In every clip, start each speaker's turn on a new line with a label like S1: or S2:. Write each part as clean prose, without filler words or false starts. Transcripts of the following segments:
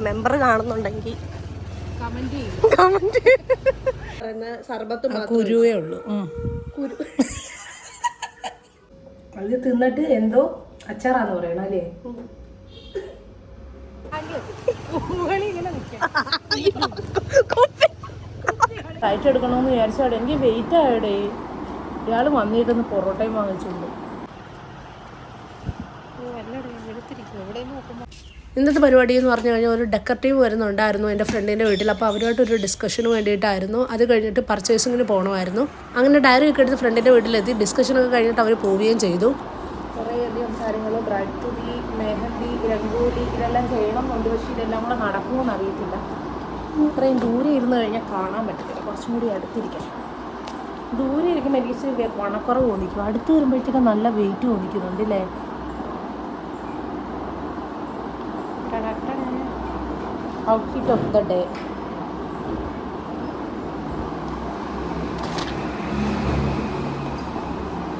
S1: Member കാണുന്നുണ്ടെങ്കിൽ comment സർബത്ത്
S2: കുരുവേ ഉള്ളൂ.
S1: കുരു
S2: അത് തിന്നിട്ട് എന്തോ അച്ചാറാന്ന് പറയണം അല്ലേ? ഡയറ്റ് എടുക്കണമെന്ന് വിചാരിച്ചാടെ എനിക്ക് വെയിറ്റ് ആയടേ. ഇയാൾ വന്നിരുന്ന് പൊറോട്ടയും വാങ്ങിച്ചുണ്ട്.
S1: ഇന്നത്തെ പരിപാടി എന്ന് പറഞ്ഞു കഴിഞ്ഞാൽ ഒരു ഡെക്കറേറ്റീവ് വരുന്നുണ്ടായിരുന്നു എൻ്റെ ഫ്രണ്ടിൻ്റെ വീട്ടിൽ. അപ്പോൾ അവരുമായിട്ടൊരു ഡിസ്കഷന് വേണ്ടിയിട്ടായിരുന്നു. അത് കഴിഞ്ഞിട്ട് പർച്ചേസിങ്ങിന് പോകണമായിരുന്നു. അങ്ങനെ ഡയറി ഒക്കെ എടുത്ത് ഫ്രണ്ടിൻ്റെ വീട്ടിലെത്തി ഡിസ്കഷനൊക്കെ കഴിഞ്ഞിട്ട് അവർ പോവുകയും ചെയ്തു.
S2: കുറേയധികം കാര്യങ്ങൾ bride to be, mehendi, rangoli ഇതെല്ലാം ചെയ്യണമെന്നുണ്ട്. പക്ഷേ ഇതെല്ലാം കൂടെ നടക്കുമെന്ന് അറിയത്തില്ല. ഇത്രയും ദൂരെ ഇരുന്ന് കഴിഞ്ഞാൽ കാണാൻ പറ്റത്തില്ല. കുറച്ചും കൂടി അടുത്തിരിക്കണം. ദൂരെ ഇരിക്കുമ്പോൾ എനിക്ക് വണക്കുറവ് തോന്നിക്കും. അടുത്ത് വരുമ്പോഴത്തേക്കും നല്ല വെയിറ്റ് തോന്നിക്കുന്നുണ്ട് അല്ലേ? Outfit of the day.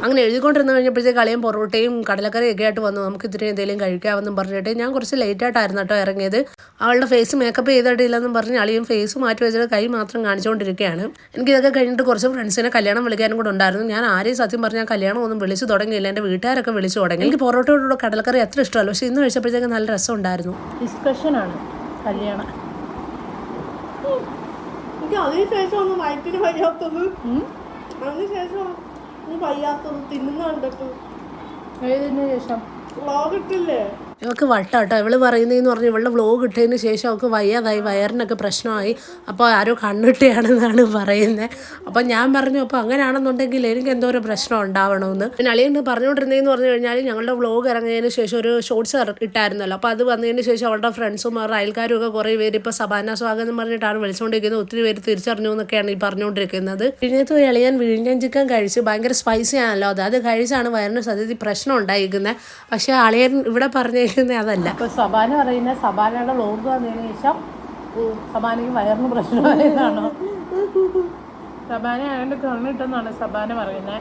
S1: അങ്ങനെ എഴുതിക്കൊണ്ടിരുന്ന് കഴിഞ്ഞപ്പോഴത്തേക്ക് അളിയൻ പൊറോട്ടയും കടലക്കറിയൊക്കെ ആയിട്ട് വന്നു. നമുക്ക് ഇത്തിരി എന്തെങ്കിലും കഴിക്കാമെന്നും പറഞ്ഞിട്ട് ഞാൻ കുറച്ച് ലേറ്റായിട്ടായിരുന്നു കേട്ടോ ഇറങ്ങിയത്. അവളുടെ ഫേസ് മേക്കപ്പ് ചെയ്തിട്ടില്ലെന്നും പറഞ്ഞ് അളിയൻ ഫേസ് മാറ്റി വെച്ചിട്ട് കൈ മാത്രം കാണിച്ചുകൊണ്ടിരിക്കുകയാണ്. എനിക്കിതൊക്കെ കഴിഞ്ഞിട്ട് കുറച്ച് ഫ്രണ്ട്സിനെ കല്യാണം വിളിക്കാനും കൂടെ ഉണ്ടായിരുന്നു. ഞാൻ ആരെയും സത്യം പറഞ്ഞാൽ കല്യാണം ഒന്നും വിളിച്ചു തുടങ്ങിയില്ല. എൻ്റെ വീട്ടുകാരൊക്കെ വിളിച്ചു തുടങ്ങി. എനിക്ക് പൊറോട്ടയോടുള്ള കടലക്കറി അത്ര ഇഷ്ടമല്ല. പക്ഷേ ഇന്ന് കഴിച്ചപ്പോഴത്തേക്ക് നല്ല രസം ഉണ്ടായിരുന്നു.
S2: ഡിസ്കഷനാണ് കല്യാണം.
S1: എനിക്ക് അതിനുശേഷം ഒന്ന് വയറ്റിന് വയ്യാത്തത്, അതിനുശേഷം വയ്യാത്തത് തിന്നുന്ന കണ്ടിട്ട്.
S2: ഏതിന് ശേഷം
S1: വ്ളോഗ് ഇട്ടില്ലേ? ഇവൾക്ക് വട്ടാട്ടോ. ഇവള് പറയുന്നതെന്ന് പറഞ്ഞാൽ ഇവളുടെ വ്ളോഗ് ഇട്ടതിന് ശേഷം അവൾക്ക് വയ്യാതായി, വയറിനൊക്കെ പ്രശ്നമായി. അപ്പോൾ ആരോ കണ്ണിട്ടാണെന്നാണ് പറയുന്നത്. അപ്പം ഞാൻ പറഞ്ഞു അപ്പോൾ അങ്ങനെയാണെന്നുണ്ടെങ്കിൽ എനിക്ക് എന്തോ ഒരു പ്രശ്നം ഉണ്ടാവണമെന്ന്. പിന്നെ അളിയൻ പറഞ്ഞുകൊണ്ടിരുന്നതെന്ന് പറഞ്ഞു കഴിഞ്ഞാൽ ഞങ്ങളുടെ വ്ളോഗ് ഇറങ്ങിയതിന് ശേഷം ഒരു ഷോർട്സ് ഇട്ടായിരുന്നല്ലോ. അപ്പോൾ അത് വന്നതിന് ശേഷം അവളുടെ ഫ്രണ്ട്സും അവരുടെ അയൽക്കാരും ഒക്കെ കുറേ പേര് ഇപ്പോൾ സബാന സ്വാഗതം എന്ന് പറഞ്ഞിട്ടാണ് വിളിച്ചുകൊണ്ടിരിക്കുന്നത്. ഒത്തിരി പേര് തിരിച്ചറിഞ്ഞു എന്നൊക്കെയാണ് ഈ പറഞ്ഞുകൊണ്ടിരിക്കുന്നത്. പിന്നീട് അളിയൻ വിഴിഞ്ഞൻ ചിക്കൻ കഴിച്ച് ഭയങ്കര സ്പൈസി ആണല്ലോ അത് കഴിച്ചാണ് വയറിന് സത്യത്തിൽ പ്രശ്നം ഉണ്ടായിരിക്കുന്നത്. പക്ഷേ അളിയൻ ഇവിടെ പറഞ്ഞ അതല്ല.
S2: ഇപ്പൊ സബാന പറയുന്ന സബാനയുടെ വ്ളോഗ് വന്നതിന് ശേഷം സബാനയ്ക്ക് വയറിന് പ്രശ്നമായതാണോ? സബാന അയാളുടെ കണ്ണിട്ടെന്നാണ് സബാന പറയുന്നത്.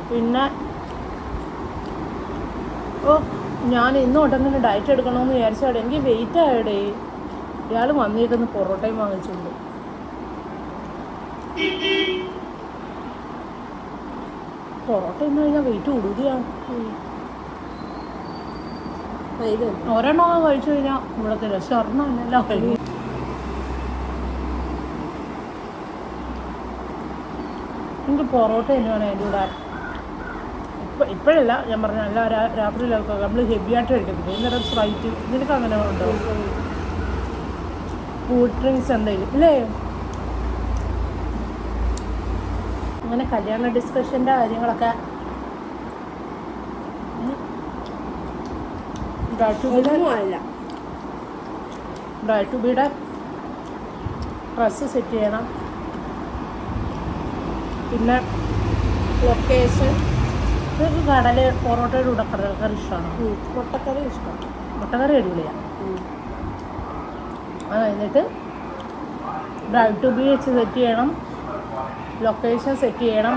S2: പിന്നെ ഞാൻ ഇന്നും ഉടനെ ഡയറ്റ് എടുക്കണമെന്ന് വിചാരിച്ചാടെ എനിക്ക് വെയിറ്റ് ആയടേ. ഇയാൾ വന്നിരുന്ന് പൊറോട്ടയും വാങ്ങിച്ചുണ്ട്. പൊറോട്ട എന്ന് കഴിഞ്ഞാൽ വെയിറ്റ് കൂടുതലാണ്. ഒരെണ്ണം കഴിച്ചു കഴിഞ്ഞാൽ ഇവിടത്തെ രസം എല്ലാം കഴിയും. എനിക്ക് പൊറോട്ട തന്നെയാണ് എൻ്റെ കൂടെ. ഇപ്പോഴല്ല ഞാൻ പറഞ്ഞ എല്ലാ രാത്രിയിലൊക്കെ നമ്മൾ ഹെവി ആയിട്ട് കഴിക്കത്തില്ല. ഇന്നേരം സ്പ്രൈറ്റ് നിനക്ക് അങ്ങനെ ഉണ്ടോ? കൂൾ ഡ്രിങ്ക്സ് എന്തെങ്കിലും ഇല്ലേ? അങ്ങനെ കല്യാണ ഡിസ്കഷൻ്റെ കാര്യങ്ങളൊക്കെ ബ്രൈഡ് ടു ബിയുടെ ഡ്രസ്സ് സെറ്റ് ചെയ്യണം. പിന്നെ ലൊക്കേഷൻ. നിങ്ങൾക്ക് കടല് പൊറോട്ടയുടെ കൂടെ കടലക്കറി ഇഷ്ടമാണോ?
S1: മുട്ടക്കറി ഇഷ്ടം.
S2: മുട്ടക്കറി അടിപൊളിയാണ്. അത് കഴിഞ്ഞിട്ട് ബ്രൈഡ് ടു ബി വെച്ച് സെറ്റ് ചെയ്യണം. ലൊക്കേഷൻ സെറ്റ് ചെയ്യണം.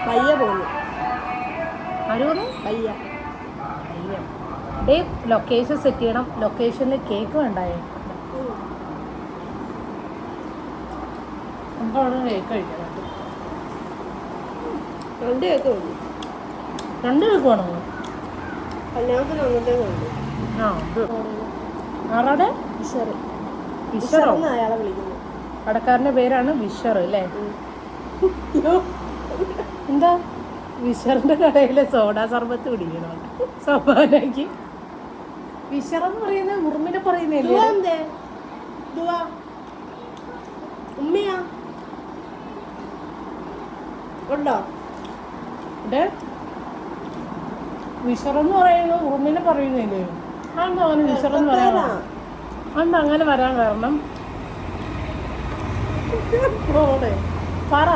S1: പയ്യ പോകുന്നു.
S2: ആര് പറഞ്ഞു?
S1: പയ്യ
S2: ഡേ ലൊക്കേഷൻ സെറ്റ് ചെയ്യണം. ലൊക്കേഷനിൽ കേക്ക് വേണ്ടായോ? നമുക്ക് അവിടെ കേക്ക് കഴിക്കണം.
S1: 2 കേക്ക് വേണം.
S2: 2 കേക്ക് വേണോ?
S1: കല്യാണത്തിന് വന്നിട്ടേക്കുണ്ട്.
S2: ആറാടെ വിഷറോ?
S1: അയാളെ വിളിക്കുന്നു.
S2: കടക്കാരൻ്റെ പേരാണ് വിഷർ അല്ലേ? എന്താ വിഷറിൻ്റെ കടയിലെ സോഡാ സർബത്ത് കുടിക്കണോ സബാനയ്ക്ക്? വിഷറെന്ന് പറയുന്നത് ഉറുമിനെ പറയുന്നില്ലേ?
S1: ഉമ്മയാ ഉണ്ടോ?
S2: വിഷറെന്ന് പറയുന്നത് ഉറുമിനെ പറയുന്നില്ലേ? അതെന്താ അങ്ങനെ വിഷറെന്ന് പറയാൻ? അതെന്താ അങ്ങനെ വരാൻ കാരണം? പറ.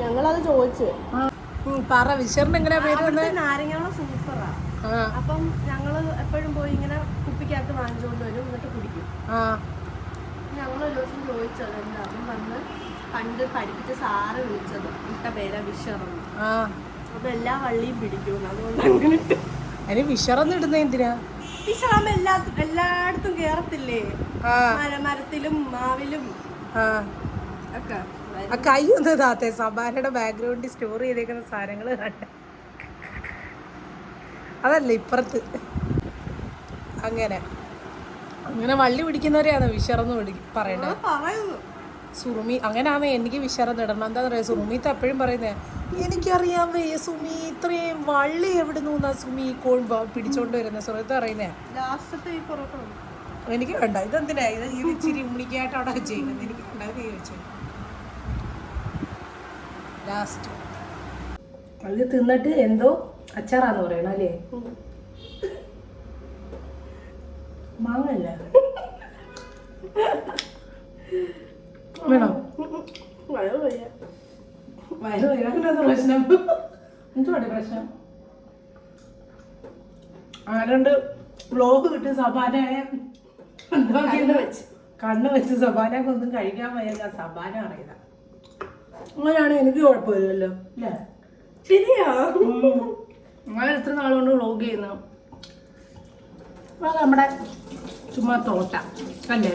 S1: ഞങ്ങളത് ചോദിച്ചു.
S2: പറ വിഷറിന് എങ്ങനെയാ പേര്?
S1: നാരങ്ങ സൂപ്പറാ. അപ്പം ഞങ്ങള് എപ്പോഴും പോയി ഇങ്ങനെ കുപ്പിക്കകത്ത് വാങ്ങിച്ചുകൊണ്ട് വരും, എന്നിട്ട് കുടിക്കും. ഞങ്ങളൊരു ദിവസം ചോദിച്ചത് എന്താ, അവൻ വന്ന് പണ്ട് പഠിപ്പിച്ച സാറ് വിളിച്ചത് ഇട്ട പേരാ വിഷറെന്ന്.
S2: അപ്പൊ എല്ലാ വള്ളിയും പിടിക്കും, അതുകൊണ്ട് അങ്ങനെ
S1: അതിന് വിഷറൊന്നും ഇടുന്ന എന്തിനാ?
S2: വിഷാകുമ്പോ എല്ലായിടത്തും കേറത്തില്ലേ, മരത്തിലും മാവിലും ഒക്കെ.
S1: ആ കൈ ഒന്ന് താത്തേ, സബാനയുടെ ബാക്ക്ഗ്രൗണ്ടിൽ സ്റ്റോർ ചെയ്തേക്കുന്ന സാധനങ്ങൾ കണ്ട. അതല്ല ഇപ്പുറത്ത് അങ്ങനെ അങ്ങനെ വള്ളി പിടിക്കുന്നവരെയാണ് വിഷറന്ന് പറയണ്ടത്. സുറുമി അങ്ങനെയാണോ എനിക്ക് വിഷറന്ന് ഇടണം. എന്താ പറയാ, സുറുമീത്ത് എപ്പോഴും പറയുന്നേ എനിക്കറിയാൻ വയ്യ സുമി, ഇത്രയും വള്ളി എവിടെ നിന്നാ സുമി പിടിച്ചോണ്ട് വരുന്ന സുറത്ത് പറയുന്നേ. എനിക്ക് വേണ്ട, ഇതെന്തിനാ ഇത് ഇച്ചിരി ഉമ്മിക്കായിട്ട് അവിടെ ചെയ്യുന്നത്, എനിക്ക് ഉണ്ടാക്കി ചോദിച്ചു. ലാസ്റ്റ് അത് തിന്നിട്ട് എന്തോ അച്ചാറാന്ന് പറയണം അല്ലേ? മാങ്ങല്ല വേണോ? വയറ് വയ്യാ പ്രശ്നം. എന്തുവാടെ പ്രശ്നം? ആരണ്ട് വ്ലോഗ് കിട്ടി സബാനായ കണ്ണ് വെച്ച് സബാനൊക്കെ ഒന്നും കഴിക്കാൻ വയ്യ. സബാന അറിയില്ല, അങ്ങനെയാണ് എനിക്ക് കുഴപ്പമില്ലല്ലോ അല്ലേ? ശരിയാ, അങ്ങനെ എത്ര നാളുകൊണ്ട് വ്ലോഗ് ചെയ്യുന്നു. നമ്മുടെ ചുമ്മാ തോട്ട അല്ലേ?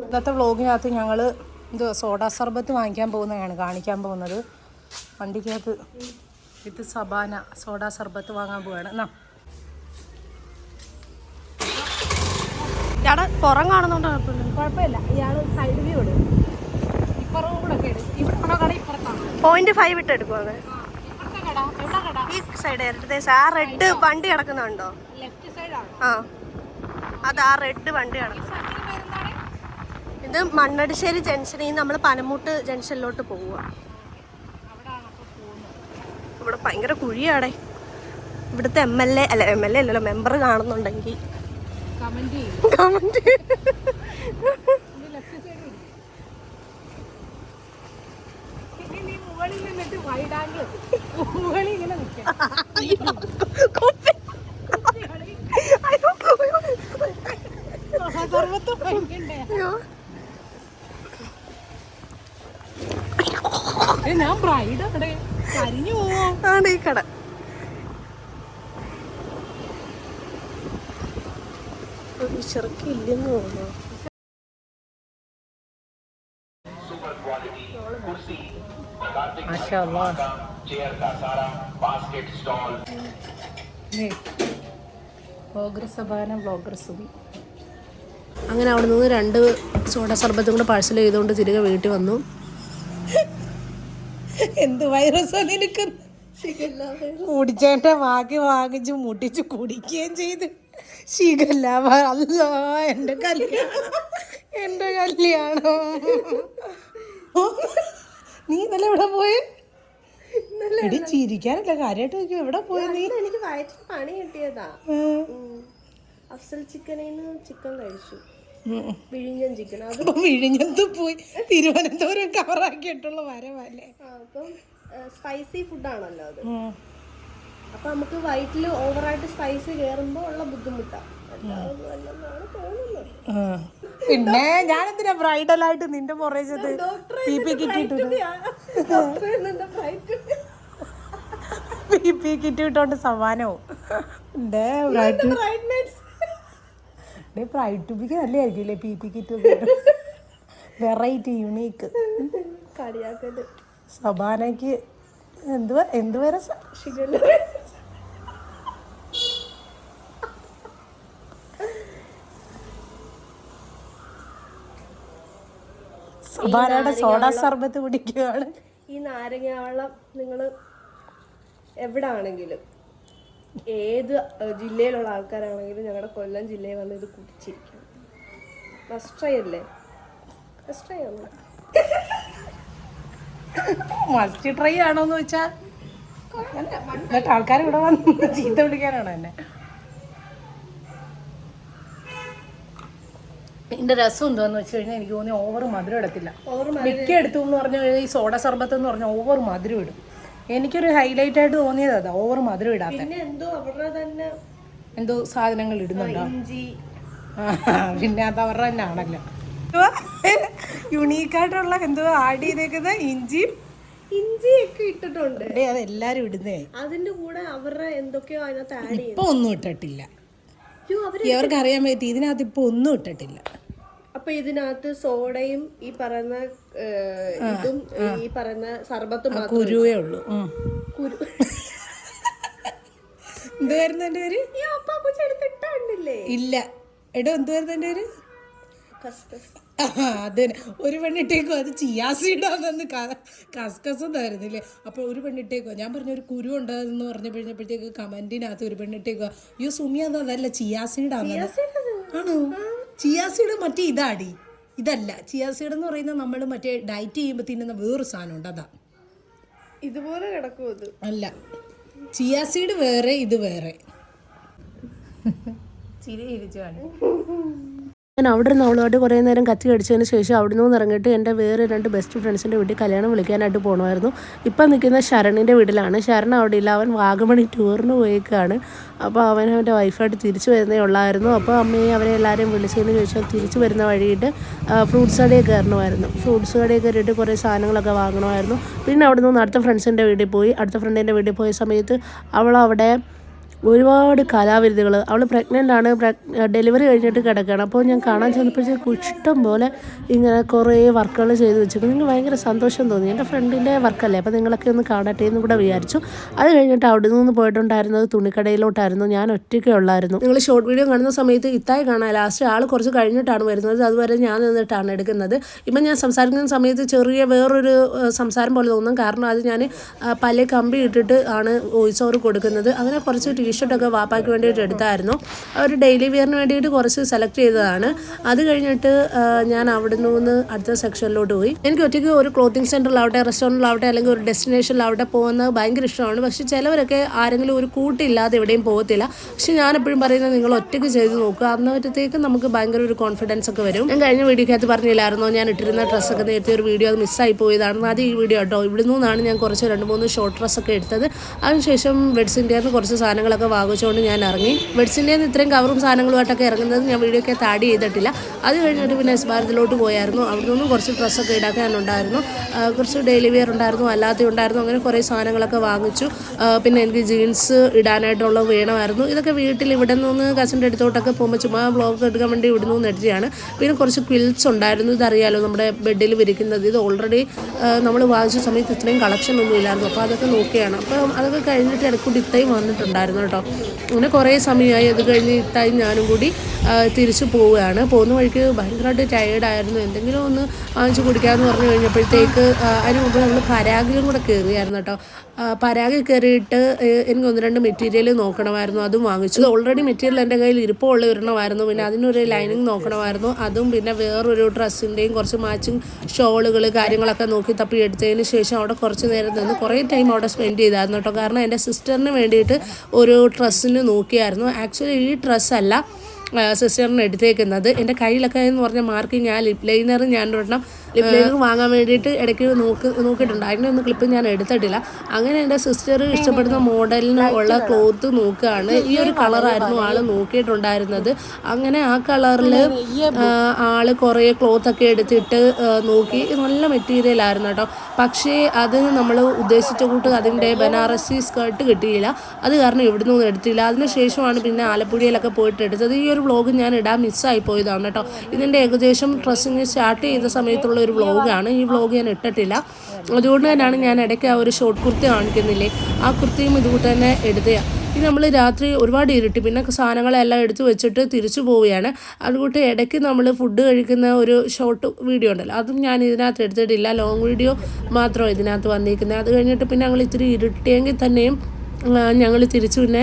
S1: ഇന്നത്തെ വ്ലോഗിനകത്ത് ഞങ്ങൾ സോഡാ സർബത്ത് വാങ്ങിക്കാൻ പോകുന്നതാണ് കാണിക്കാൻ പോകുന്നത്. വണ്ടിക്കകത്ത് ഇത് സബാന സോഡാ സർബത്ത് വാങ്ങാൻ പോവുകയാണ്. എന്നാ ഇയാളെ പുറം കാണുന്നുണ്ടോ? കുഴപ്പമില്ല, ഇയാൾ സൈഡ് വ്യൂ ഇടും, ഇപ്പുറവും കൂടെ ഒക്കെ ഇടും. ഇവിടെ കട ഇപ്പുറത്താണ്. 0.5 ഇട്ട് എടുക്കും. അത് ഈ സൈഡ് ഏകദേശം ആ റെഡ് വണ്ടി കിടക്കുന്നുണ്ടോ? ലെഫ്റ്റ് സൈഡാണ്. ആ അത് ആ റെഡ് വണ്ടി കിടക്കും. ഇത് മണ്ണടിശ്ശേരി ജംഗ്ഷനിൽ നിന്ന് നമ്മൾ പനമൂട്ട് ജംഗ്ഷനിലോട്ട് പോവുക. ഇവിടെ ഭയങ്കര കുഴിയാടെ. ഇവിടുത്തെ MLA അല്ലല്ലോ മെമ്പർ കാണുന്നുണ്ടെങ്കിൽ കമന്റ് ഞാൻ ബ്രൈഡ് അവിടെ കരിഞ്ഞു പോവാണ് ഈ കട. ചെറുക്കില്ലെന്ന് തോന്നുന്നു. അങ്ങനെ അവിടെ നിന്ന് 2 സോഡ സർബത്തും കൂടെ പാഴ്സൽ ചെയ്തുകൊണ്ട് തിരികെ വീട്ടിൽ വന്നു. എന്ത് വൈറസാ നിനക്ക്? കുടിച്ചേന്റെ വാങ്ങിച്ച് മുട്ടിച്ച് കുടിക്കുകയും ചെയ്ത്. ശിഖല്ല അല്ലോ, എന്റെ കല്യാണം. നീ ഇന്നലെ എവിടെ പോയി? എടി ചിരിക്കാനല്ല, കാര്യമായിട്ട് നോക്കി എവിടെ പോയി നീ?
S2: എനിക്ക് വയറ്റിൽ പണി കിട്ടിയതാ. അഫ്സൽ ചിക്കനിൽ ചിക്കൻ കഴിച്ചു, വിഴിഞ്ഞൻ ചിക്കൻ. അത്
S1: വിഴിഞ്ഞത്ത് പോയി തിരുവനന്തപുരം കവറാക്കിയിട്ടുള്ള വരവല്ലേ.
S2: അപ്പം സ്പൈസി ഫുഡാണല്ലോ അത്. അപ്പൊ നമുക്ക് വയറ്റിൽ ഓവറായിട്ട് സ്പൈസി കയറുമ്പോ ഉള്ള ബുദ്ധിമുട്ടാണ് തോന്നുന്നത്.
S1: പിന്നെ ഞാനെന്തിനാ ബ്രൈഡലായിട്ട് നിന്റെ പുറേച്ചത് PP കിറ്റ് ഇട്ടോണ്ട് സമാനവും ബ്രൈഡ് ടു ബിക്ക് നല്ലതായിരിക്കും PP കിറ്റ്. Variety unique. സബാനയ്ക്ക് എന്തുവരെ സബാനയുടെ സോഡാ സർബത്ത് കുടിക്കുകയാണ്.
S2: ഈ നാരങ്ങ വെള്ളം നിങ്ങൾ എവിടെ ആണെങ്കിലും ഏത് ജില്ലയിലുള്ള ആൾക്കാരാണെങ്കിലും ഞങ്ങളുടെ കൊല്ലം ജില്ലയിൽ വന്ന് ഇത് കുടിച്ചിരിക്കും. മസ്റ്റ് ട്രൈ അല്ലേ? മസ്റ്റ് ട്രൈ ആണ്.
S1: മസ്റ്റ് ട്രൈ ആണോന്ന് വെച്ചാൽ എന്നിട്ട് ആൾക്കാർ ഇവിടെ വന്ന് ചീത്ത വിളിക്കാനാണോ എന്നെ? ഇതിന്റെ രസം എന്താന്ന് വെച്ച് കഴിഞ്ഞാൽ എനിക്ക് തോന്നി ഓവർ മധുരം ഇടത്തില്ല. മിക്ക എടുത്തു എന്ന് പറഞ്ഞു കഴിഞ്ഞാൽ ഈ സോഡ സർബത്ത് എന്ന് പറഞ്ഞാൽ ഓവർ മധുരം ഇടും. എനിക്കൊരു ഹൈലൈറ്റ് ആയിട്ട് തോന്നിയത് അതാ, ഓവർ മധുരം ഇടാത്ത എന്തോ സാധനങ്ങൾ ഇടുന്നുണ്ടോ. പിന്നെ അത് അവരുടെ തന്നെ ആണല്ലോ. യുണീക്കായിട്ടുള്ള എന്തോ ആഡ് ചെയ്തേക്കുന്ന
S2: ഇഞ്ചിയൊക്കെ ഇട്ടിട്ടുണ്ട്.
S1: അതെല്ലാരും ഇടുന്നേ.
S2: അതിന്റെ കൂടെ അവരുടെ എന്തൊക്കെയോ അതിനകത്ത് ആഡ് ചെയ്യും.
S1: ഇപ്പൊ ഒന്നും ഇട്ടിട്ടില്ല. ഇവർക്ക് അറിയാൻ പറ്റി ഇതിനകത്ത് ഇപ്പൊ ഒന്നും ഇട്ടിട്ടില്ല.
S2: അപ്പൊ ഇതിനകത്ത് സോഡയും ഈ പറയുന്ന ഇതും ഈ പറയുന്ന സർബത്തും
S1: കുരുവേ ഉള്ളൂ.
S2: കുരു
S1: എന്തുവായിരുന്നു എന്റെ പേര്? ഇല്ല എടോ എന്തുവായിരുന്നു എന്റെ പേര്? അത് ഒരു പെണ്ണിട്ടേക്കോ അത് ചിയാസീഡാന്ന് കസ്കസ് എന്നായിരുന്നില്ലേ. അപ്പോൾ ഒരു പെണ്ണിട്ടേക്കോ ഞാൻ പറഞ്ഞ ഒരു കുരു ഉണ്ടാകുന്നു പറഞ്ഞപ്പോഴത്തേക്ക് കമന്റിനകത്ത് ഒരു പെണ്ണിട്ടേക്കോ അയ്യോ സുമി അതല്ല ചിയാസീഡാണ്. ആണോ? ചിയാസീഡ് മറ്റേ ഇതാടി, ഇതല്ല ചിയാസീഡ് എന്ന് പറയുന്നത് നമ്മൾ മറ്റേ ഡയറ്റ് ചെയ്യുമ്പോൾ തിന്നുന്ന വേറൊരു സാധനമുണ്ട്, അതാ.
S2: ഇതുപോലെ കിടക്കും അത്
S1: അല്ല, ചിയാസീഡ് വേറെ ഇത് വേറെ. ഞാൻ അവിടെ നിന്ന് അവളുമായിട്ട് കുറേ നേരം കത്തി അടിച്ചതിന് ശേഷം അവിടെ നിന്ന് ഇറങ്ങിയിട്ട് എൻ്റെ വേറെ 2 ബെസ്റ്റ് ഫ്രണ്ട്സിൻ്റെ വീട്ടിൽ കല്യാണം വിളിക്കാനായിട്ട് പോകണമായിരുന്നു. ഇപ്പം നിൽക്കുന്ന ശരണിൻ്റെ വീട്ടിലാണ്. ശരൺ അവിടെ ഇല്ല, അവൻ വാഗമണി ടൂറിന് പോയേക്കാണ്. അപ്പോൾ അവൻ്റെ വൈഫായിട്ട് തിരിച്ചു വരുന്നേ ഉള്ളായിരുന്നു. അപ്പോൾ അമ്മയെ അവരെ എല്ലാവരെയും വിളിച്ചതിന് ശേഷം തിരിച്ചു വരുന്ന വഴിയിട്ട് ഫ്രൂട്ട്സ് കടയിൽ കയറണമായിരുന്നു. ഫ്രൂട്ട്സ് കടയിൽ കയറിയിട്ട് കുറേ സാധനങ്ങളൊക്കെ വാങ്ങണമായിരുന്നു. പിന്നെ അവിടെ നിന്ന് അടുത്ത ഫ്രണ്ട്സിൻ്റെ വീട്ടിൽ പോയി. അടുത്ത ഫ്രണ്ടിൻ്റെ വീട്ടിൽ പോയ സമയത്ത് അവളവിടെ ഒരുപാട് കലാവിരുദ്ധകൾ, അവൾ പ്രഗ്നൻ്റ് ആണ്, ഡെലിവറി കഴിഞ്ഞിട്ട് കിടക്കുകയാണ്. അപ്പോൾ ഞാൻ കാണാൻ ചെന്നപ്പോഴത്തേക്ക് ഇഷ്ടം പോലെ ഇങ്ങനെ കുറേ വർക്കുകൾ ചെയ്ത് വെച്ചിട്ട് എനിക്ക് ഭയങ്കര സന്തോഷം തോന്നി. എൻ്റെ ഫ്രണ്ടിൻ്റെ വർക്കല്ലേ, അപ്പോൾ നിങ്ങളൊക്കെ ഒന്ന് കാണട്ടെ എന്ന് കൂടെ വിചാരിച്ചു. അത് കഴിഞ്ഞിട്ട് അവിടെ നിന്ന് പോയിട്ടുണ്ടായിരുന്നത് തുണിക്കടയിലോട്ടായിരുന്നു. ഞാൻ ഒറ്റയ്ക്കേ ഉള്ളായിരുന്നു. നിങ്ങൾ ഷോർട്ട് വീഡിയോ കാണുന്ന സമയത്ത് ഇത്തായി കാണാൻ ലാസ്റ്റ് ആൾ കുറച്ച് കഴിഞ്ഞിട്ടാണ് വരുന്നത്. അതുവരെ ഞാൻ നിന്നിട്ടാണ് എടുക്കുന്നത്. ഇപ്പം ഞാൻ സംസാരിക്കുന്ന സമയത്ത് ചെറിയ വേറൊരു സംസാരം പോലെ തോന്നും, കാരണം അത് ഞാൻ പല കമ്പി ഇട്ടിട്ട് ആണ് വോയിസ് ഓവർ കൊടുക്കുന്നത്. അങ്ങനെ കുറച്ച് ടീഷർട്ടൊക്കെ വാപ്പായ്ക്ക് വേണ്ടിയിട്ട് എടുത്തായിരുന്നു. അവർ ഡെയിലി വെയറിന് വേണ്ടിയിട്ട് കുറച്ച് സെലക്ട് ചെയ്തതാണ്. അത് കഴിഞ്ഞിട്ട് ഞാൻ അവിടെ നിന്ന് അടുത്ത സെക്ഷനിലോട്ട് പോയി. എനിക്ക് ഒറ്റയ്ക്ക് ഒരു ക്ലോത്തിങ് സെൻറ്ററിലാവട്ടെ, റെസ്റ്റോറൻറ്റിലാവട്ടെ, അല്ലെങ്കിൽ ഒരു ഡെസ്റ്റിനേഷനിലാവട്ടെ പോകുന്നത് ഭയങ്കര ഇഷ്ടമാണ്. പക്ഷേ ചിലവരൊക്കെ ആരെങ്കിലും ഒരു കൂട്ടില്ലാതെ എവിടെയും പോകത്തില്ല. പക്ഷെ ഞാനെപ്പോഴും പറയുന്നത് നിങ്ങൾ ഒറ്റയ്ക്ക് ചെയ്ത് നോക്കുക, അന്നേരത്തേക്ക് നമുക്ക് ഭയങ്കര ഒരു കോൺഫിഡൻസ് ഒക്കെ വരും. ഞാൻ കഴിഞ്ഞ വീഡിയോക്കകത്ത് പറഞ്ഞില്ലായിരുന്നോ ഞാൻ ഇട്ടിരുന്ന ഡ്രസ്സൊക്കെ നേരത്തെ ഒരു വീഡിയോ അത് മിസ്സായി പോയതാണെന്ന്. അത് ഈ വീഡിയോ കേട്ടോ. ഇവിടെ നിന്നാണ് ഞാൻ കുറച്ച് 2-3 ഷോർട്ട് ഡ്രസ്സൊക്കെ എടുത്തത്. അതിനുശേഷം വെഡ്സിൻ്റെന്ന് കുറച്ച് സാധനങ്ങളൊക്കെ വാങ്ങിച്ചുകൊണ്ട് ഞാൻ ഇറങ്ങി. വെഡ്സിൻ്റെ ഇത്രയും കവറും സാധനങ്ങളുമായിട്ടൊക്കെ ഇറങ്ങുന്നത് ഞാൻ വീഡിയോയ്ക്ക് ആഡ് ചെയ്തിട്ടില്ല. അത് കഴിഞ്ഞിട്ട് പിന്നെ എസ് ഭാരതിലോട്ട് പോയായിരുന്നു. അവിടെ നിന്നും കുറച്ച് ഡ്രസ്സൊക്കെ ഇടാക്കാനുണ്ടായിരുന്നു, കുറച്ച് ഡെയിലി വെയർ ഉണ്ടായിരുന്നു, അല്ലാതെ ഉണ്ടായിരുന്നു. അങ്ങനെ കുറേ സാധനങ്ങളൊക്കെ വാങ്ങിച്ചു. പിന്നെ എനിക്ക് ജീൻസ് ഇടാനായിട്ടുള്ളത് വേണമായിരുന്നു. ഇതൊക്കെ വീട്ടിൽ ഇവിടെ നിന്ന് കസിൻ്റെ അടുത്തോട്ടൊക്കെ പോകുമ്പോൾ ചുമ്മാ വ്ളോഗ് എടുക്കാൻ വേണ്ടി ഇവിടെ നിന്ന് എടുത്തതാണ്. പിന്നെ കുറച്ച് ക്വിൽറ്റ്സ് ഉണ്ടായിരുന്നു, ഇതറിയാലോ നമ്മുടെ ബെഡിൽ വിരിക്കുന്നത്. ഇത് ഓൾറെഡി നമ്മൾ വാങ്ങിച്ച സമയത്ത് ഇത്രയും കളക്ഷൻ ഒന്നും ഇല്ലായിരുന്നു. അപ്പോൾ അതൊക്കെ നോക്കിയാണ്. അപ്പോൾ അതൊക്കെ കഴിഞ്ഞിട്ട് ഇടയ്ക്കൂടി ഇത്തയും വന്നിട്ടുണ്ടായിരുന്നു കേട്ടോ. അങ്ങനെ കുറേ സമയമായി. അത് കഴിഞ്ഞ് ഇത്തായും ഞാനും കൂടി തിരിച്ചു പോവുകയാണ്. പോകുന്ന വഴിക്ക് ഭയങ്കരമായിട്ട് ടയേർഡായിരുന്നു. എന്തെങ്കിലും ഒന്ന് വാങ്ങിച്ച് കുടിക്കാമെന്ന് പറഞ്ഞു കഴിഞ്ഞപ്പോഴത്തേക്ക് അതിന് മുമ്പ് നമ്മൾ പരാഗിലും കൂടെ കയറിയായിരുന്നു കേട്ടോ. പരാഗിൽ കയറിയിട്ട് എനിക്ക് 1-2 മെറ്റീരിയൽ നോക്കണമായിരുന്നു, അതും വാങ്ങിച്ചു. ഓൾറെഡി മെറ്റീരിയൽ എൻ്റെ കയ്യിൽ ഇരിപ്പുള്ള ഒരെണ്ണമായിരുന്നു. പിന്നെ അതിനൊരു ലൈനിങ് നോക്കണമായിരുന്നു, അതും. പിന്നെ വേറൊരു ഡ്രസ്സിൻ്റെയും കുറച്ച് മാച്ചിങ് ഷോളുകൾ കാര്യങ്ങളൊക്കെ നോക്കി തപ്പി എടുത്തതിന് ശേഷം അവിടെ കുറച്ച് നേരം നിന്ന് കുറേ ടൈം അവിടെ സ്പെൻഡ് ചെയ്തായിരുന്നു കേട്ടോ. കാരണം എൻ്റെ സിസ്റ്ററിന് വേണ്ടിയിട്ട് ഒരു ഡ്രസ്സിന് നോക്കിയായിരുന്നു. ആക്ച്വലി ഈ ഡ്രസ്സല്ല സിസ്റ്ററിന് എടുത്തേക്കുന്നത്. എൻ്റെ കയ്യിലൊക്കെ എന്ന് പറഞ്ഞാൽ മാർക്കിങ് ആ ലിപ് ലൈനർ ഞാൻ ഒരെണ്ണം ലിപ് ലൈനർ വാങ്ങാൻ വേണ്ടിയിട്ട് ഇടയ്ക്ക് നോക്കിയിട്ടുണ്ട്. അതിനൊന്നും ക്ലിപ്പ് ഞാൻ എടുത്തിട്ടില്ല. അങ്ങനെ എൻ്റെ സിസ്റ്റർ ഇഷ്ടപ്പെടുന്ന മോഡലിന് ഉള്ള ക്ലോത്ത് നോക്കുകയാണ്. ഈ ഒരു കളറായിരുന്നു ആൾ നോക്കിയിട്ടുണ്ടായിരുന്നത്. അങ്ങനെ ആ കളറിൽ ആൾ കുറേ ക്ലോത്തൊക്കെ എടുത്തിട്ട് നോക്കി. നല്ല മെറ്റീരിയലായിരുന്നു കേട്ടോ. പക്ഷേ അത് നമ്മൾ ഉദ്ദേശിച്ച കൂട്ട് അതിൻ്റെ ബനാറസി സ്കേർട്ട് കിട്ടിയില്ല. അത് കാരണം ഇവിടുന്ന് ഒന്നും എടുത്തില്ല. അതിനുശേഷമാണ് പിന്നെ ആലപ്പുഴയിലൊക്കെ പോയിട്ട് എടുത്തത്. ഈ ഒരു വ്ളോഗ് ഞാൻ ഇടാൻ മിസ്സായി പോയതാണ് കേട്ടോ. ഇതിൻ്റെ ഏകദേശം ഡ്രസ്സിങ് സ്റ്റാർട്ട് ചെയ്ത സമയത്തുള്ള ഒരു വ്ളോഗാണ്. ഈ വ്ളോഗ് ഞാൻ ഇട്ടിട്ടില്ല. അതുകൊണ്ട് തന്നെയാണ് ഞാൻ ഇടയ്ക്ക് ആ ഒരു ഷോർട്ട് കുർത്തി കാണിക്കുന്നില്ലേ, ആ കുർത്തിയും ഇതുകൂട്ട് തന്നെ എടുത്തതാണ്. ഇത് നമ്മൾ രാത്രി ഒരുപാട് ഇരുട്ടി, പിന്നെ സാധനങ്ങളെല്ലാം എടുത്ത് വെച്ചിട്ട് തിരിച്ചു പോവുകയാണ്. അതുകൊണ്ട് ഇടയ്ക്ക് നമ്മൾ ഫുഡ് കഴിക്കുന്ന ഒരു ഷോർട്ട് വീഡിയോ ഉണ്ടല്ലോ, അതും ഞാൻ ഇതിനകത്ത് എടുത്തിട്ടില്ല. ലോങ് വീഡിയോ മാത്രമാണ് ഇതിനകത്ത് വന്നിരിക്കുന്നത്. അത് കഴിഞ്ഞിട്ട് പിന്നെ ഞങ്ങൾ ഇത്തിരി ഇരുട്ടിയെങ്കിൽ തന്നെയും ഞങ്ങൾ തിരിച്ചു പിന്നെ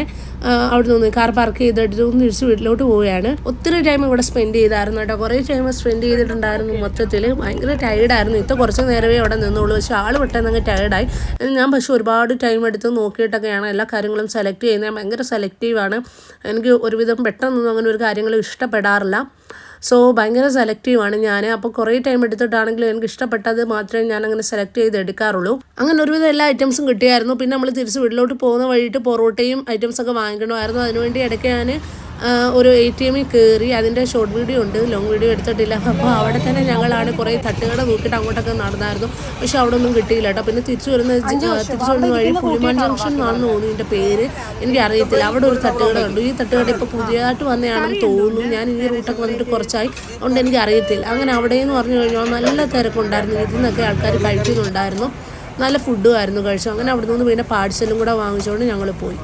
S1: അവിടെ നിന്ന് കാർ പാർക്ക് ചെയ്തിട്ട് തിരിച്ച് വീട്ടിലോട്ട് പോവുകയാണ്. ഒത്തിരി ടൈം ഇവിടെ സ്പെൻഡ് ചെയ്തായിരുന്നു കേട്ടോ. കുറേ ടൈം സ്പെൻഡ് ചെയ്തിട്ടുണ്ടായിരുന്നു. മൊത്തത്തിൽ ഭയങ്കര ടയർഡായിരുന്നു. ഇത്ര കുറച്ച് നേരമേ അവിടെ നിന്നുള്ളൂ. പക്ഷേ ആൾ പെട്ടെന്ന് ടയർഡായി. ഞാൻ പക്ഷേ ഒരുപാട് ടൈം എടുത്ത് നോക്കിയിട്ടൊക്കെയാണ് എല്ലാ കാര്യങ്ങളും സെലക്ട് ചെയ്യുന്നത്. ഭയങ്കര സെലക്റ്റീവാണ്. എനിക്ക് ഒരുവിധം പെട്ടെന്നൊന്നും അങ്ങനെ ഒരു കാര്യങ്ങളും ഇഷ്ടപ്പെടാറില്ല. സോ ഭയങ്കര സെലക്റ്റീവാണ് ഞാൻ. അപ്പോൾ കുറേ ടൈം എടുത്തിട്ടാണെങ്കിലും എനിക്ക് ഇഷ്ടപ്പെട്ടത് മാത്രമേ ഞാൻ അങ്ങനെ സെലക്ട് ചെയ്ത് എടുക്കാറുള്ളൂ. അങ്ങനെ ഒരുവിധം എല്ലാ ഐറ്റംസും കിട്ടിയായിരുന്നു. പിന്നെ നമ്മൾ തിരിച്ച് വീട്ടിലോട്ട് പോകുന്ന വഴിയിട്ട് പൊറോട്ടയും ഐറ്റംസൊക്കെ വാങ്ങിക്കണമായിരുന്നു. അതിനുവേണ്ടി ഇടയ്ക്ക് ഞാൻ ഒരു ATM കയറി. അതിൻ്റെ ഷോർട്ട് വീഡിയോ ഉണ്ട്, ലോങ് വീഡിയോ എടുത്തിട്ടില്ല. അപ്പോൾ അവിടെ തന്നെ ഞങ്ങളാണ് കുറേ തട്ടുകട നോക്കിയിട്ട് അങ്ങോട്ടൊക്കെ നടന്നായിരുന്നു. പക്ഷെ അവിടെ ഒന്നും കിട്ടിയില്ല കേട്ടോ. പിന്നെ തിരിച്ചു വരുന്ന വഴി പുലിമാൻ ജംഗ്ഷൻ എന്നാണെന്ന് തോന്നുന്നു ഇതിൻ്റെ പേര്, എനിക്കറിയത്തില്ല. അവിടെ ഒരു തട്ടുകട കണ്ടു. ഈ തട്ടുകട ഇപ്പോൾ പുതിയതായിട്ട് വന്നതാണെന്ന് തോന്നുന്നു. ഞാൻ ഈ റൂട്ടൊക്കെ വന്നിട്ട് കുറച്ചായി, അതുകൊണ്ട് എനിക്കറിയത്തില്ല. അങ്ങനെ അവിടെയെന്ന് പറഞ്ഞു കഴിഞ്ഞാൽ നല്ല തിരക്കുണ്ടായിരുന്നു. ഇതിൽ നിന്നൊക്കെ ആൾക്കാർ കഴിക്കുന്നുണ്ടായിരുന്നു. നല്ല ഫുഡും ആയിരുന്നു കഴിച്ചു. അങ്ങനെ അവിടെ നിന്ന് പിന്നെ പാഴ്സലും കൂടെ വാങ്ങിച്ചുകൊണ്ട് ഞങ്ങൾ പോയി.